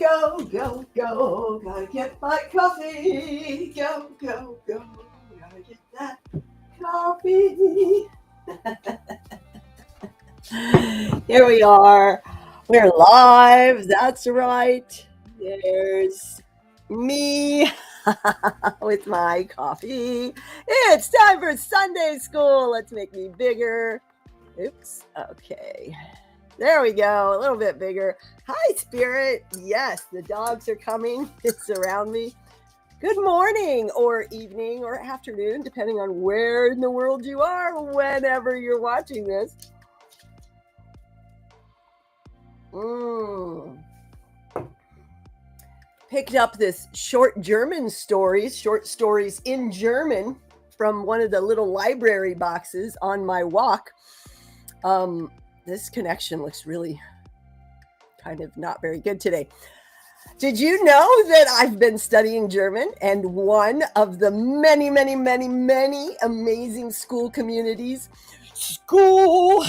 Go, go, go, gotta get my coffee. Go, go, go, gotta get that coffee. Here we are. We're live. That's right. There's me with my coffee. It's time for Sunday school. Let's make me bigger. Oops. Okay. There we go. A little bit bigger. Hi, Spirit. Yes, the dogs are coming. It's around me. Good morning or evening or afternoon, depending on where in the world you are, whenever you're watching this. Picked up this short stories in German from one of the little library boxes on my walk. This connection looks really kind of not very good today. Did you know that I've been studying German, and one of the many amazing school communities, Skool,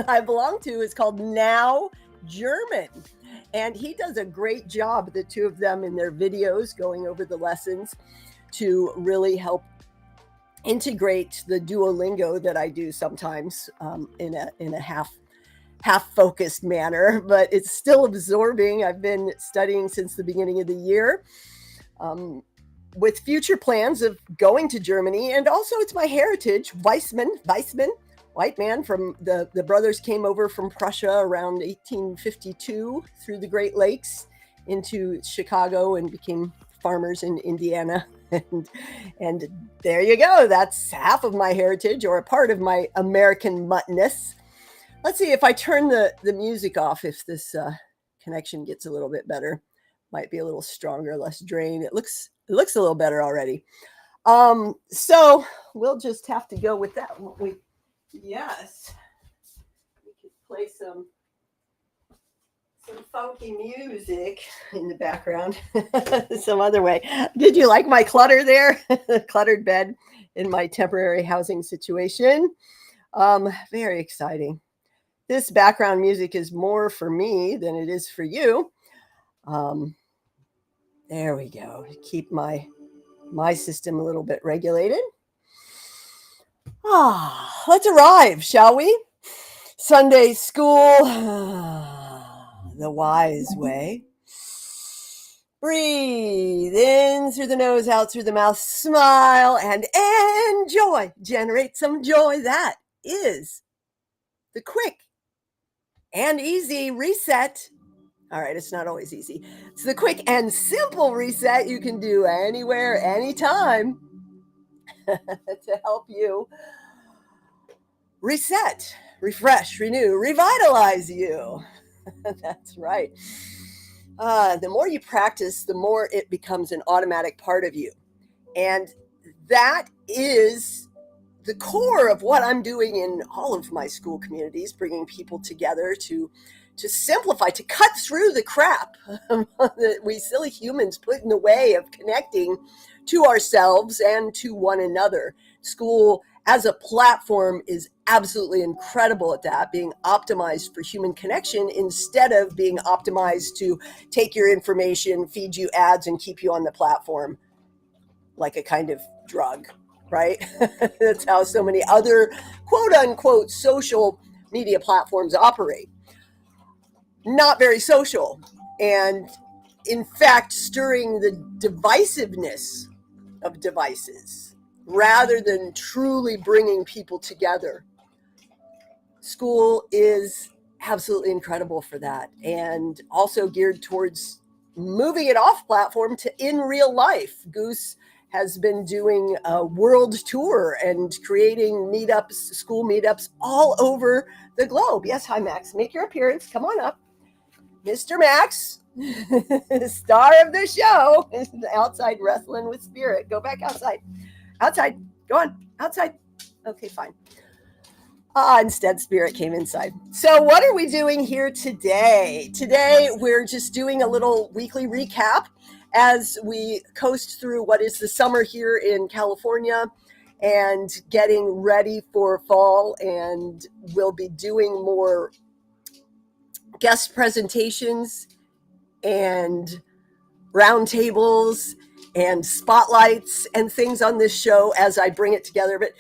I belong to is called Now German. And he does a great job, the two of them, in their videos going over the lessons to really help integrate the Duolingo that I do sometimes in a half-focused manner, but it's still absorbing. I've been studying since the beginning of the year with future plans of going to Germany. And also it's my heritage, Weissman, white man from the brothers came over from Prussia around 1852 through the Great Lakes into Chicago and became farmers in Indiana. And there you go. That's half of my heritage, or a part of my American muttness. Let's see if I turn the music off, if this connection gets a little bit better. Might be a little stronger, less drain. It looks a little better already. So we'll just have to go with that, won't we? Yes. We could play some funky music in the background some other way. Did you like my clutter there? The cluttered bed in my temporary housing situation. Very exciting. This background music is more for me than it is for you. There we go. Keep my system a little bit regulated. Let's arrive, shall we? Sunday school, the wise way. Breathe in through the nose, out through the mouth, smile and enjoy. Generate some joy. That is the quick and easy reset. All right, it's not always easy. It's the quick and simple reset you can do anywhere, anytime to help you reset, refresh, renew, revitalize you. That's right. The more you practice, the more it becomes an automatic part of you. And that is the core of what I'm doing in all of my school communities, bringing people together to simplify, to cut through the crap that we silly humans put in the way of connecting to ourselves and to one another. School as a platform is absolutely incredible at that, being optimized for human connection instead of being optimized to take your information, feed you ads, and keep you on the platform like a kind of drug, right? That's how so many other quote unquote social media platforms operate. Not very social, and in fact stirring the divisiveness of devices rather than truly bringing people together. School is absolutely incredible for that, and also geared towards moving it off platform to in real life. Goose has been doing a world tour and creating meetups, school meetups all over the globe. Yes, hi Max, make your appearance. Come on up. Mr. Max, star of the show, outside wrestling with Spirit. Go back outside. Outside. Go on. Outside. Okay, fine. Instead, Spirit came inside. So what are we doing here today? Today, we're just doing a little weekly recap as we coast through what is the summer here in California and getting ready for fall. And we'll be doing more guest presentations and roundtables and spotlights and things on this show as I bring it together, but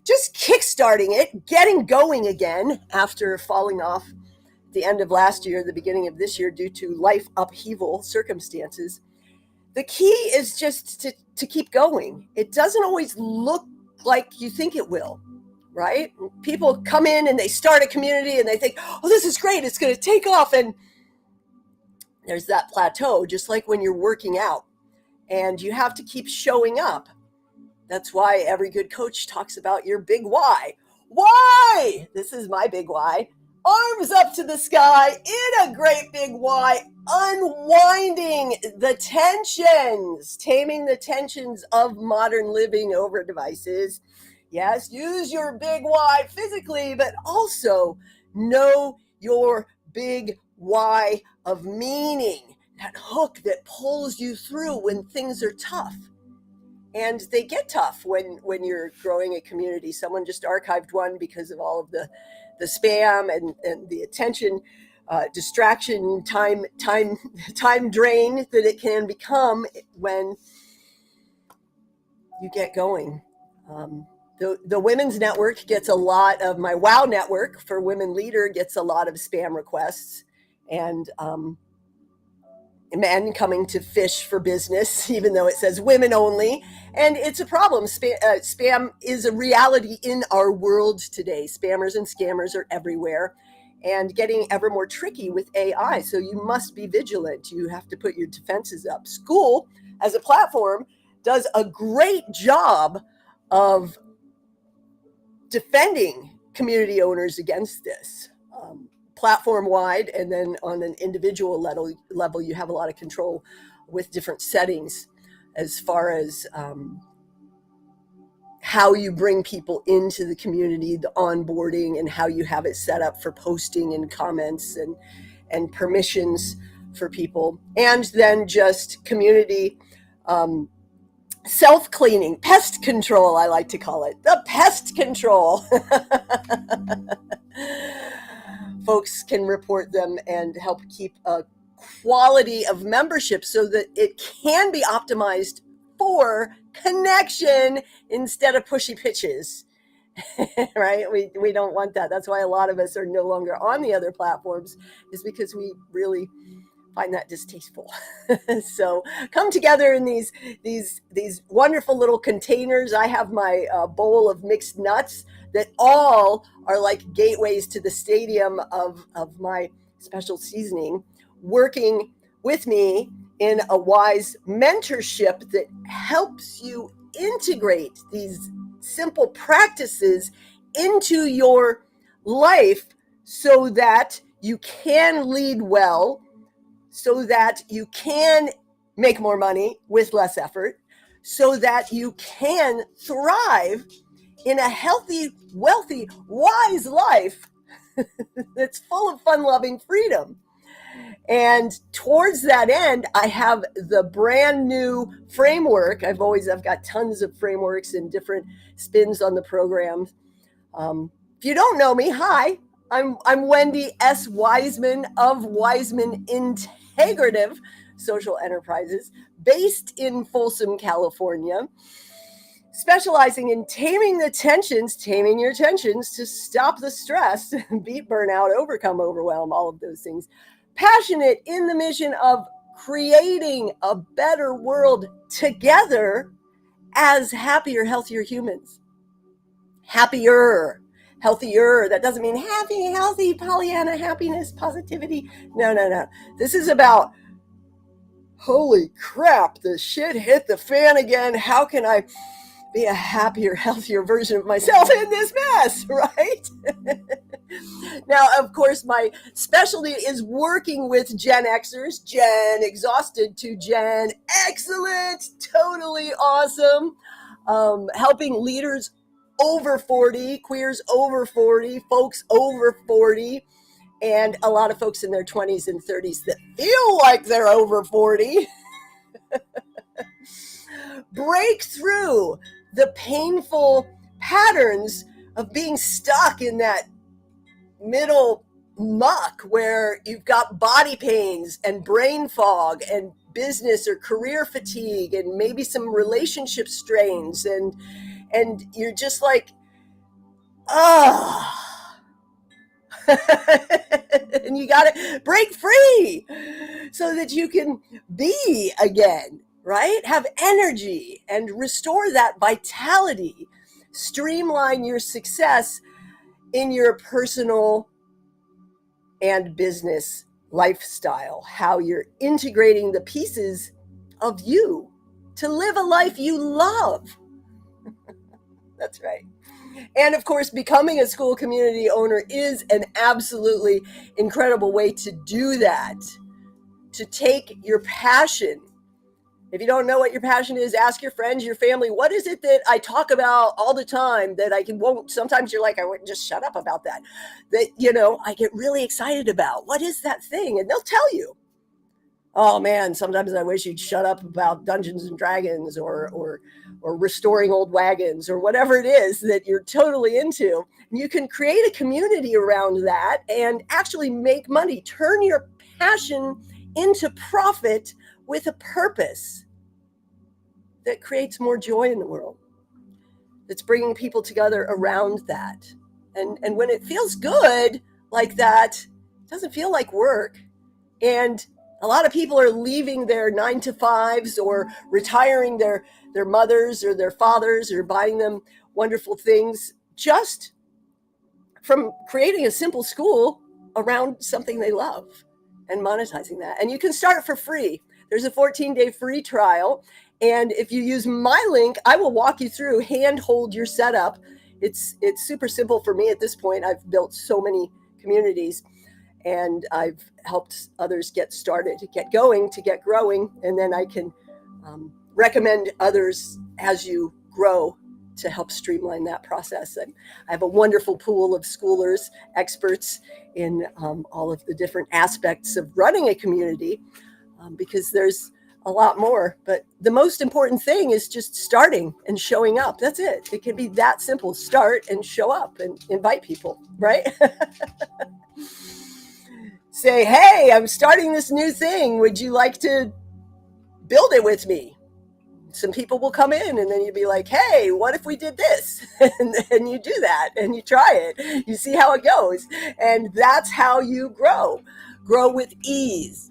just kickstarting it, getting going again after falling off the end of last year, the beginning of this year, due to life upheaval circumstances. The key is just to keep going. It doesn't always look like you think it will, right? People come in and they start a community and they think, oh, this is great, it's going to take off. And there's that plateau, just like when you're working out. And you have to keep showing up. That's why every good coach talks about your big why. Why? This is my big why. Arms up to the sky in a great big why, unwinding the tensions, taming the tensions of modern living over devices. Yes, use your big why physically, but also know your big why of meaning, that hook that pulls you through when things are tough. And they get tough when you're growing a community. Someone just archived one because of all of the spam and the attention distraction, time drain that it can become when you get going. The Women's Network gets a lot of, my WOW network for Women Leader gets a lot of spam requests, and men coming to fish for business, even though it says women only. And it's a problem. Spam is a reality in our world today. Spammers and scammers are everywhere and getting ever more tricky with AI. So you must be vigilant. You have to put your defenses up. Skool, as a platform, does a great job of defending community owners against this. Platform wide, and then on an individual level, you have a lot of control with different settings as far as how you bring people into the community, the onboarding, and how you have it set up for posting and comments and permissions for people. And then just community self-cleaning, pest control, I like to call it, the pest control. Folks can report them and help keep a quality of membership so that it can be optimized for connection instead of pushy pitches. Right? We don't want that. That's why a lot of us are no longer on the other platforms, is because we really find that distasteful. So come together in these wonderful little containers. I have my bowl of mixed nuts that all are like gateways to the stadium of my special seasoning, working with me in a wise mentorship that helps you integrate these simple practices into your life so that you can lead well, so that you can make more money with less effort, so that you can thrive in a healthy, wealthy, wise life that's full of fun-loving freedom. And towards that end, I have the brand new framework. I've got tons of frameworks and different spins on the program. If you don't know me, hi, I'm Wendy S. Wiseman of Wiseman Integrative Social Enterprises, based in Folsom, California, specializing in taming your tensions to stop the stress, beat burnout, overcome overwhelm, all of those things. Passionate in the mission of creating a better world together as happier, healthier humans. Happier, healthier. That doesn't mean happy, healthy, Pollyanna, happiness, positivity. No. This is about, holy crap, the shit hit the fan again. How can I be a happier, healthier version of myself in this mess, right? Now, of course, my specialty is working with Gen Xers, Gen exhausted to Gen excellent, totally awesome, helping leaders over 40, queers over 40, folks over 40, and a lot of folks in their 20s and 30s that feel like they're over 40. Break through the painful patterns of being stuck in that middle muck where you've got body pains and brain fog and business or career fatigue and maybe some relationship strains, and you're just like, oh, and you got to break free so that you can be again, right? Have energy and restore that vitality, streamline your success in your personal and business lifestyle, how you're integrating the pieces of you to live a life you love. That's right. And of course, becoming a Skool community owner is an absolutely incredible way to do that, to take your passion. If you don't know what your passion is, ask your friends, your family, what is it that I talk about all the time that won't, sometimes you're like, I wouldn't just shut up about that, I get really excited about. What is that thing? And they'll tell you. Oh man, sometimes I wish you'd shut up about Dungeons and Dragons or restoring old wagons or whatever it is that you're totally into. You can create a community around that and actually make money. Turn your passion into profit with a purpose that creates more joy in the world. That's bringing people together around that. And when it feels good like that, it doesn't feel like work. And a lot of people are leaving their 9-to-5s or retiring their mothers or their fathers or buying them wonderful things just from creating a simple school around something they love and monetizing that. And you can start for free. There's a 14-day free trial. And if you use my link, I will walk you through, handhold your setup. It's super simple for me at this point. I've built so many communities. And I've helped others get started, to get going, to get growing. And then I can recommend others as you grow to help streamline that process. And I have a wonderful pool of schoolers, experts in all of the different aspects of running a community, because there's a lot more. But the most important thing is just starting and showing up. That's it. It can be that simple. Start and show up and invite people, right? Say, hey, I'm starting this new thing. Would you like to build it with me? Some people will come in and then you'd be like, hey, what if we did this? And then you do that and you try it. You see how it goes. And that's how you grow. Grow with ease,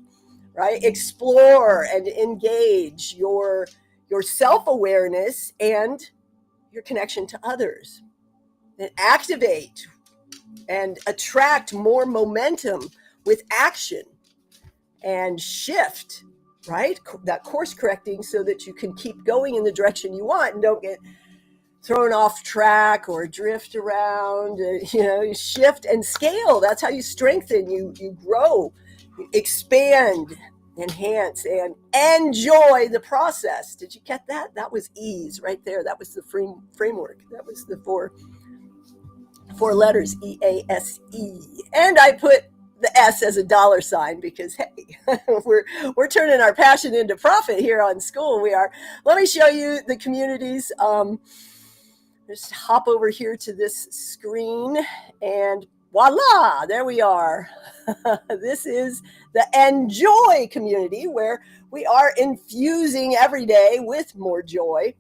right? Explore and engage your self-awareness and your connection to others. And activate and attract more momentum with action and shift, right? That course correcting so that you can keep going in the direction you want and don't get thrown off track or drift around. You shift and scale. That's how you strengthen, you grow, you expand, enhance, and enjoy the process. Did you get that? That was ease right there. That was the framework. That was the four letters, EASE. And I put the S as a dollar sign because, hey, we're turning our passion into profit here on Skool. We are. Let me show you the communities. Just hop over here to this screen and voila, there we are. This is the Enjoy community where we are infusing every day with more joy.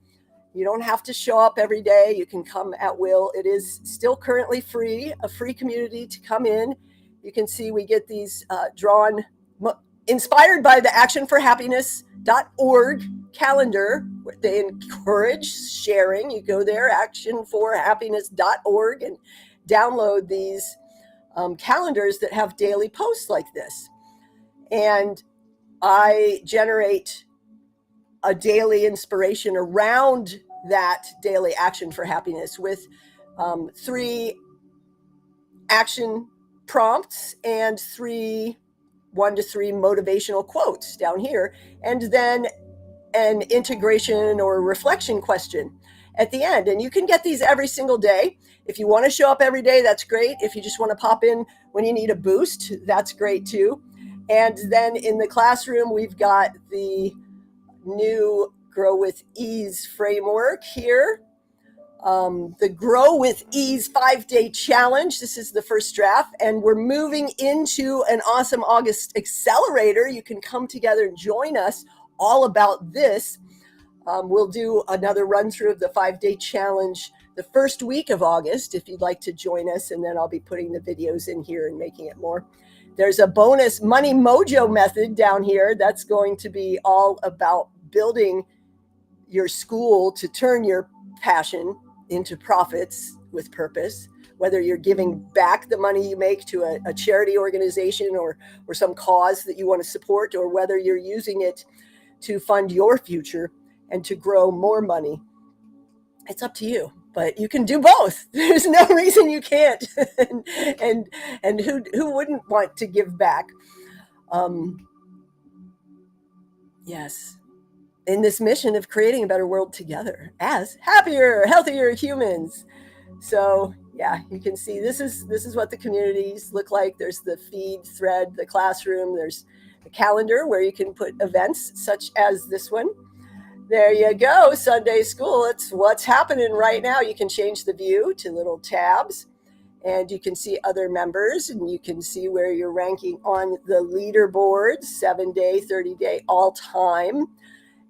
You don't have to show up every day. You can come at will. It is still currently free, a free community to come in. You can see we get these drawn, inspired by the actionforhappiness.org calendar. They encourage sharing. You go there, actionforhappiness.org, and download these calendars that have daily posts like this. And I generate a daily inspiration around that daily action for happiness with 3 action prompts and 1 to 3 motivational quotes down here, and then an integration or reflection question at the end. And you can get these every single day. If you want to show up every day, that's great. If you just want to pop in when you need a boost, that's great too. And then in the classroom, we've got the new Grow with Ease framework here. the Grow with Ease 5-day challenge. This is the first draft, and we're moving into an awesome August accelerator. You can come together and join us all about this. We'll do another run through of the 5-day challenge the first week of August if you'd like to join us, and then I'll be putting the videos in here and making it more. There's a bonus money mojo method down here that's going to be all about building your school to turn your passion into profits with purpose, whether you're giving back the money you make to a charity organization or some cause that you want to support, or whether you're using it to fund your future and to grow more money. It's up to you, but you can do both. There's no reason you can't. and who wouldn't want to give back? Yes. In this mission of creating a better world together as happier, healthier humans. So yeah, you can see this is what the communities look like. There's the feed thread, the classroom, there's a calendar where you can put events such as this one. There you go, Sunday School. It's what's happening right now. You can change the view to little tabs, and you can see other members, and you can see where you're ranking on the leaderboard, 7-day, 30-day, all time.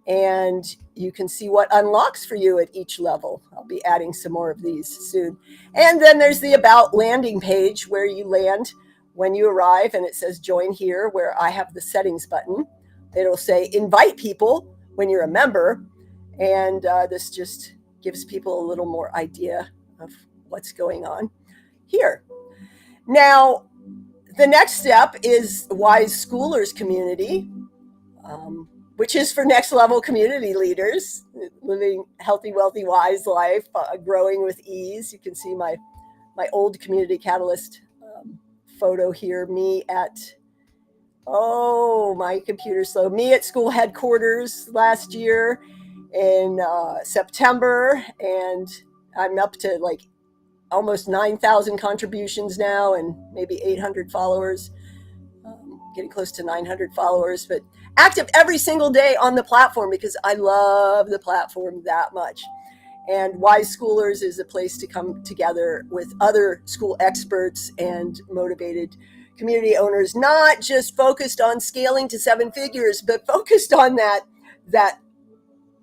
And you can see what unlocks for you at each level. I'll be adding some more of these soon. And then there's the About landing page where you land when you arrive, and it says join here, where I have the settings button. It'll say invite people when you're a member, and this just gives people a little more idea of what's going on here. Now, the next step is Wise Schoolers Community, which is for next level community leaders, living healthy, wealthy, wise life, growing with ease. You can see my old Community Catalyst photo here, me at, my computer's slow, me at school headquarters last year in September, and I'm up to like almost 9,000 contributions now and maybe 800 followers, getting close to 900 followers, but active every single day on the platform because I love the platform that much. And Wise Schoolers is a place to come together with other school experts and motivated community owners, not just focused on scaling to 7 figures, but focused on that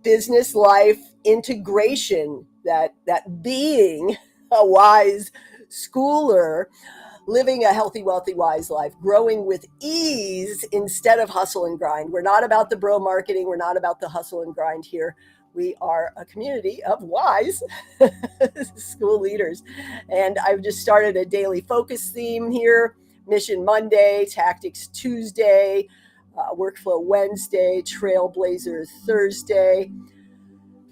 business life integration, that being a wise schooler, living a healthy, wealthy, wise life, growing with ease instead of hustle and grind. We're not about the bro marketing. We're not about the hustle and grind here. We are a community of wise school leaders. And I've just started a daily focus theme here: Mission Monday, Tactics Tuesday, Workflow Wednesday, Trailblazer Thursday,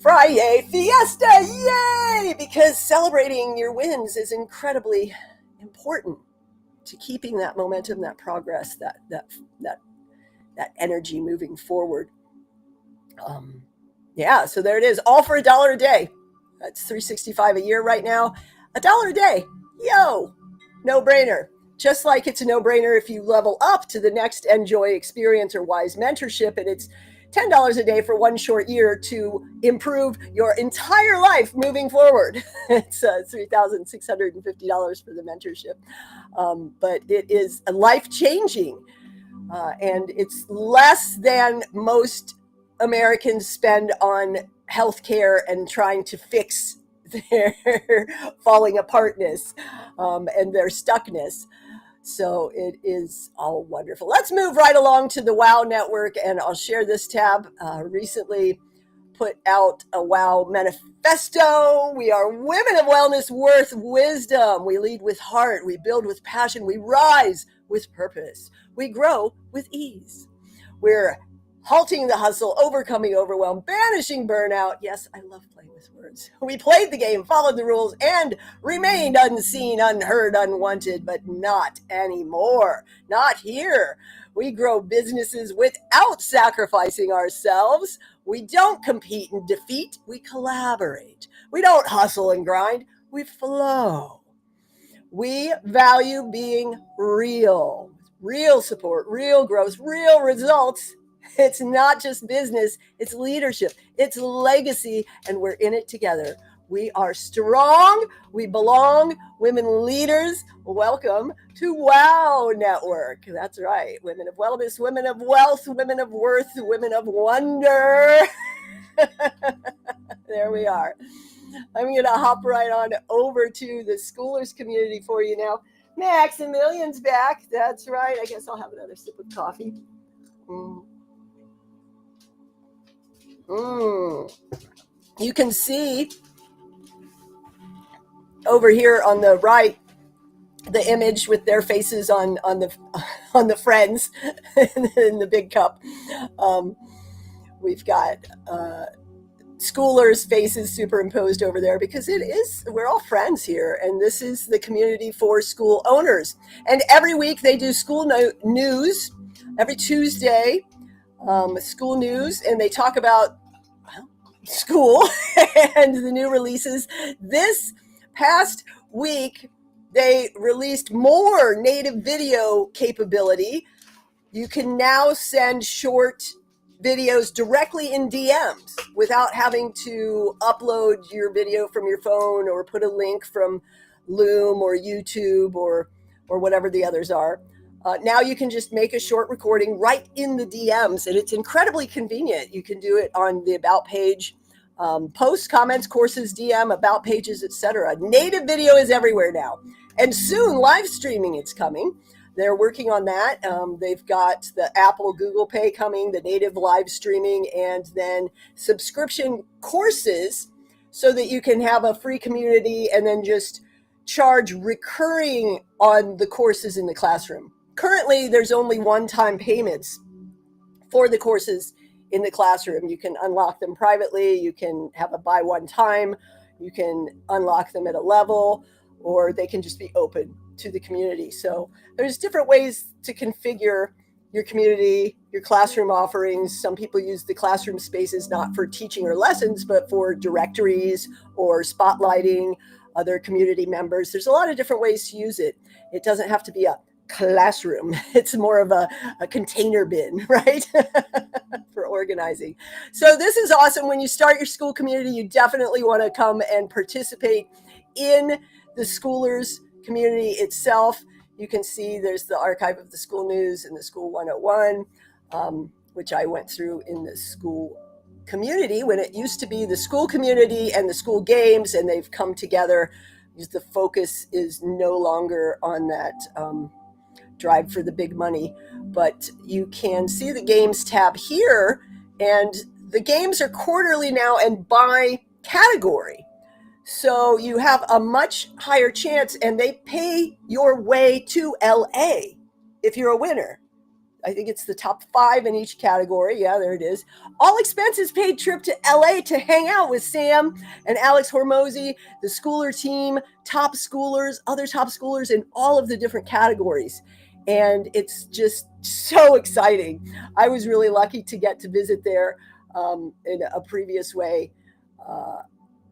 Friday, Fiesta, yay! Because celebrating your wins is incredibly important to keeping that momentum, that progress, that energy moving forward. So there it is, all for $1 a day. That's $365 a year right now. $1 a day, yo, no brainer. Just like it's a no brainer if you level up to the next Enjoy experience or Wise mentorship, and it's $10 a day for 1 short year to improve your entire life moving forward. It's $3,650 for the mentorship. But it is life-changing, and it's less than most Americans spend on healthcare and trying to fix their falling apartness and their stuckness. So it is all wonderful. Let's move right along to the WOW Network, and I'll share this tab. Recently put out a WOW manifesto. We are women of wellness, worth wisdom. We lead with heart. We build with passion. We rise with purpose. We grow with ease. We're halting the hustle, overcoming overwhelm, banishing burnout. Yes, I love playing with words. We played the game, followed the rules, and remained unseen, unheard, unwanted, but not anymore. Not here. We grow businesses without sacrificing ourselves. We don't compete and defeat. We collaborate. We don't hustle and grind. We flow. We value being real. Real support, real growth, real results. It's not just business, it's leadership, it's legacy, and we're in it together. We are strong. We belong. Women leaders. Welcome to WOW Network. That's right. Women of wellness, women of wealth, women of worth, women of wonder. There we are. I'm going to hop right on over to the Schoolers community for you now. Maximilian's back. That's right. I guess I'll have another sip of coffee. You can see over here on the right the image with their faces on the friends in the big cup. We've got Schoolers' faces superimposed over there because we're all friends here, and this is the community for school owners. And every week they do school news every Tuesday, school news, and they talk about school and the new releases. This past week they released more native video capability. You can now send short videos directly in DMs without having to upload your video from your phone or put a link from Loom or YouTube or whatever the others are. Now you can just make a short recording right in the DMs, and it's incredibly convenient. You can do it on the About page, posts, comments, courses, DM, About pages, etc. Native video is everywhere now. And soon, live streaming is coming. They're working on that. They've got the Apple, Google Pay coming, the native live streaming, and then subscription courses so that you can have a free community and then just charge recurring on the courses in the classroom. Currently, there's only one-time payments for the courses in the classroom. You can unlock them privately. You can have a buy one time. You can unlock them at a level, or they can just be open to the community. So there's different ways to configure your community, your classroom offerings. Some people use the classroom spaces not for teaching or lessons, but for directories or spotlighting other community members. There's a lot of different ways to use it. It doesn't have to be a classroom. It's more of a container bin, right? For organizing. So this is awesome. When you start your school community, you definitely want to come and participate in the Schoolers community itself. You can see there's the archive of the school news and the School 101, which I went through in the school community when it used to be the school community and the school games, and they've come together. The focus is no longer on that drive for the big money, but you can see the games tab here, and the games are quarterly now and by category. So you have a much higher chance, and they pay your way to LA if you're a winner. I think it's the top 5 in each category. Yeah, there it is. All expenses paid trip to LA to hang out with Sam and Alex Hormozy, the Schooler team, top schoolers, other top schoolers in all of the different categories. And it's just so exciting. I was really lucky to get to visit there in a previous way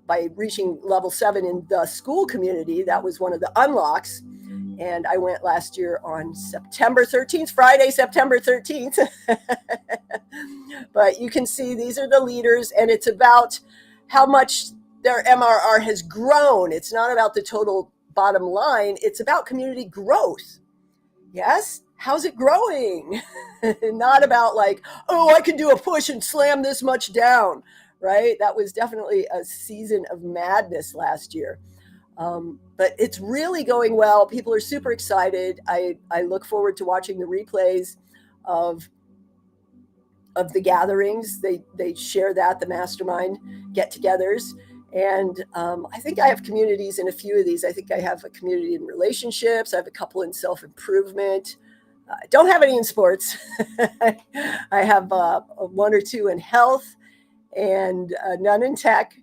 by reaching level 7 in the school community. That was one of the unlocks. And I went last year on September 13th, Friday, September 13th. But you can see these are the leaders, and it's about how much their MRR has grown. It's not about the total bottom line. It's about community growth. Yes? How's it growing? Not about like, oh, I can do a push and slam this much down, right? That was definitely a season of madness last year. But it's really going well. People are super excited. I look forward to watching the replays of the gatherings. They share that, the mastermind get-togethers. And I think I have communities in a few of these. I think I have a community in relationships. I have a couple in self-improvement. I don't have any in sports. I have 1 or 2 in health and none in tech.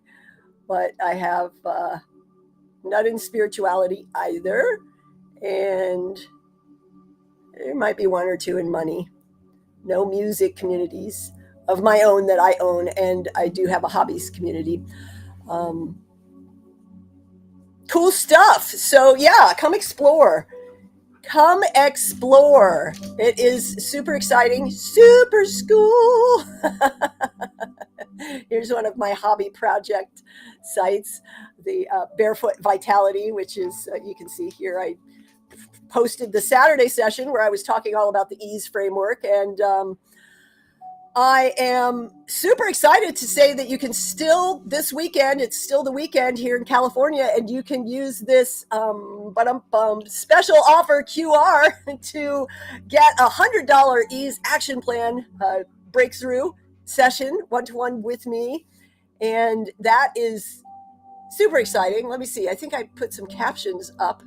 But I have none in spirituality either. And there might be 1 or 2 in money. No music communities of my own that I own. And I do have a hobbies community. Cool stuff. So yeah, come explore. Come explore. It is super exciting. Super school. Here's Here's one of my hobby project sites, the Barefoot Vitality, which is, you can see here, I posted the Saturday session where I was talking all about the ease framework. And I am super excited to say that you can still, this weekend, it's still the weekend here in California, and you can use this special offer QR to get a $100 ease action plan breakthrough session, one-to-one with me. And that is super exciting. Let me see. I think I put some captions up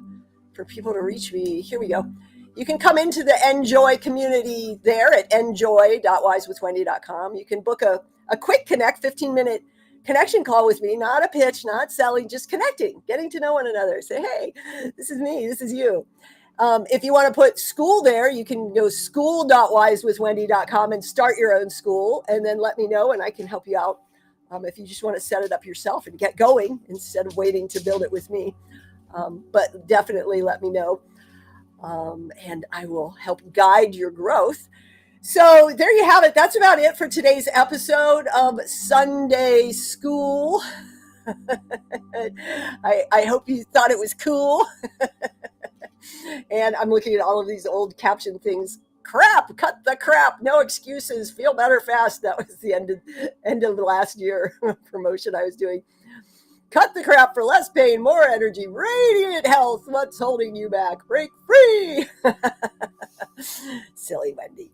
for people to reach me. Here we go. You can come into the Enjoy community there at enjoy.wisewithwendy.com. You can book a quick connect, 15-minute connection call with me, not a pitch, not selling, just connecting, getting to know one another. Say, hey, this is me, this is you. If you want to put Skool there, you can go school.wisewithwendy.com and start your own school, and then let me know and I can help you out if you just want to set it up yourself and get going instead of waiting to build it with me. But definitely let me know. And I will help guide your growth. So there you have it. That's about it for today's episode of Sunday Skool. I hope you thought it was cool. And I'm looking at all of these old caption things. Crap, cut the crap, no excuses, feel better fast. That was the end of the last year promotion I was doing. Cut the crap for less pain, more energy, radiant health. What's holding you back? Break free. Silly Wendy.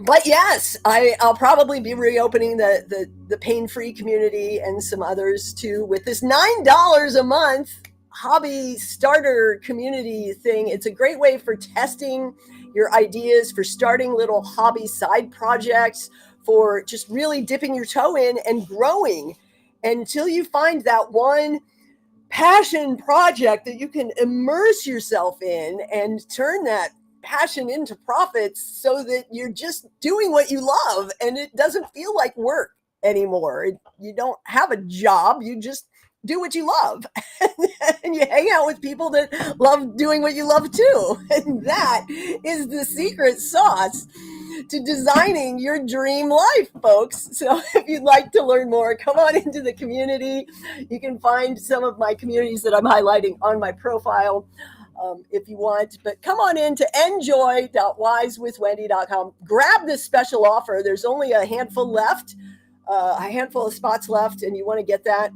But yes, I'll probably be reopening the pain-free community and some others too with this $9 a month hobby starter community thing. It's a great way for testing your ideas, for starting little hobby side projects, for just really dipping your toe in and growing until you find that one passion project that you can immerse yourself in and turn that passion into profits so that you're just doing what you love and it doesn't feel like work anymore. You don't have a job, you just do what you love and you hang out with people that love doing what you love too. And that is the secret sauce to designing your dream life, folks. So if you'd like to learn more, come on into the community. You can find some of my communities that I'm highlighting on my profile if you want, but come on in to enjoy.wisewithwendy.com. Grab this special offer. There's only a handful left, a handful of spots left, and you want to get that.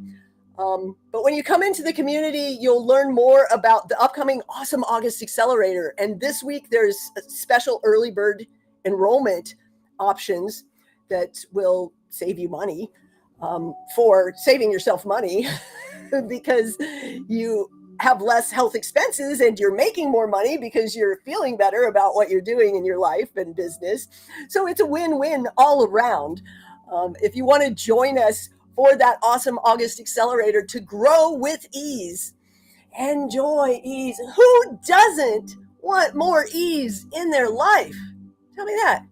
But when you come into the community, you'll learn more about the upcoming awesome August Accelerator. And this week, there's a special early bird enrollment options that will save you money for saving yourself money because you have less health expenses and you're making more money because you're feeling better about what you're doing in your life and business. So it's a win-win all around. If you want to join us for that awesome August Accelerator to grow with ease, enjoy ease. Who doesn't want more ease in their life? Tell me that.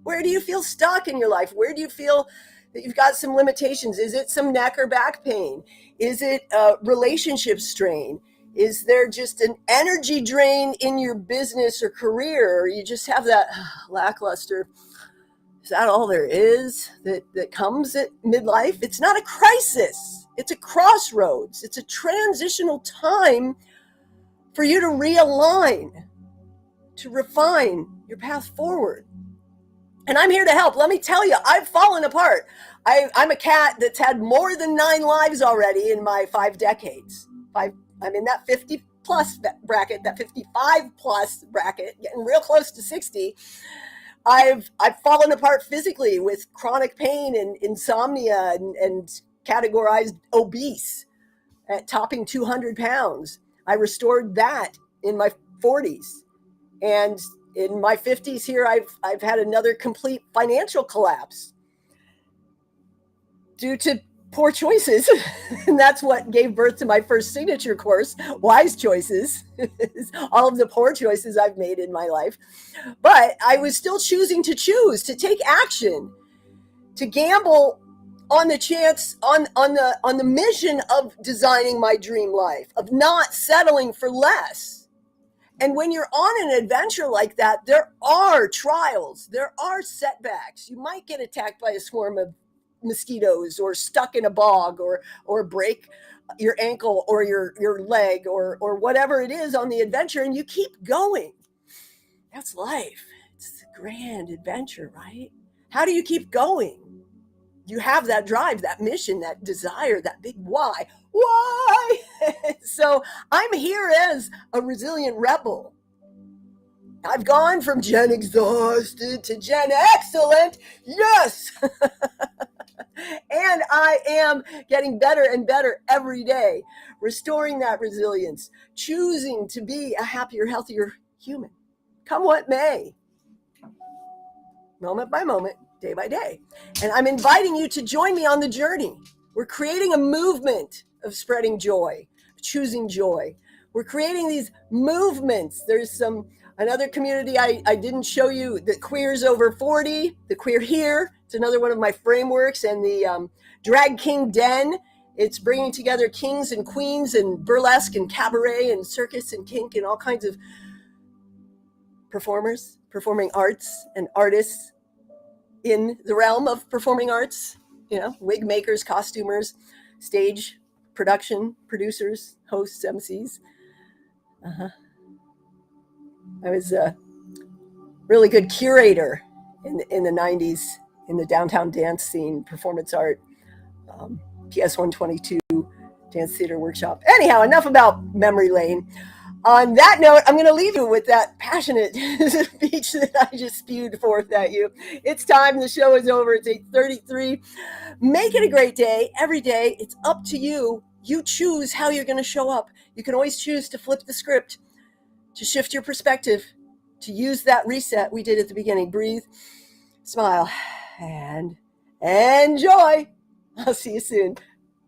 Where do you feel stuck in your life? Where do you feel that you've got some limitations? Is it some neck or back pain? Is it a relationship strain? Is there just an energy drain in your business or career? Or you just have that lackluster? Is that all there is that comes at midlife? It's not a crisis. It's a crossroads. It's a transitional time for you to realign, to refine your path forward. And I'm here to help. Let me tell you, I've fallen apart. I'm a cat that's had more than 9 lives already in my 5 decades. I'm in that 50 plus bracket, that 55 plus bracket, getting real close to 60. I've fallen apart physically with chronic pain and insomnia and categorized obese at topping 200 pounds. I restored that in my 40s. And in my 50s here, I've had another complete financial collapse due to poor choices. And that's what gave birth to my first signature course, Wise Choices, all of the poor choices I've made in my life. But I was still choosing to take action, to gamble on the chance, on the mission of designing my dream life, of not settling for less. And when you're on an adventure like that, there are trials, there are setbacks. You might get attacked by a swarm of mosquitoes or stuck in a bog or break your ankle or your leg or whatever it is on the adventure, and you keep going. That's life. It's a grand adventure, right? How do you keep going? You have that drive, that mission, that desire, that big why. Why? So I'm here as a resilient rebel. I've gone from Gen exhausted to Gen excellent. Yes. And I am getting better and better every day, restoring that resilience, choosing to be a happier, healthier human. Come what may, moment by moment, day by day. And I'm inviting you to join me on the journey. We're creating a movement of spreading joy, choosing joy. We're creating these movements. There's another community I didn't show you, the Queers Over 40, the Queer Here. It's another one of my frameworks, and the Drag King Den. It's bringing together kings and queens and burlesque and cabaret and circus and kink and all kinds of performers, performing arts and artists in the realm of performing arts, wig makers, costumers, stage production, producers, hosts, MCs. I was a really good curator in the 90s in the downtown dance scene, performance art, PS 122 dance theater workshop. Anyhow, enough about memory lane. On that note, I'm going to leave you with that passionate speech that I just spewed forth at you. It's time. The show is over. It's 8:33. Make it a great day. Every day, it's up to you. You choose how you're going to show up. You can always choose to flip the script, to shift your perspective, to use that reset we did at the beginning. Breathe, smile, and enjoy. I'll see you soon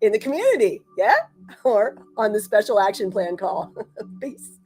in the community, yeah? Or on the special action plan call. Peace.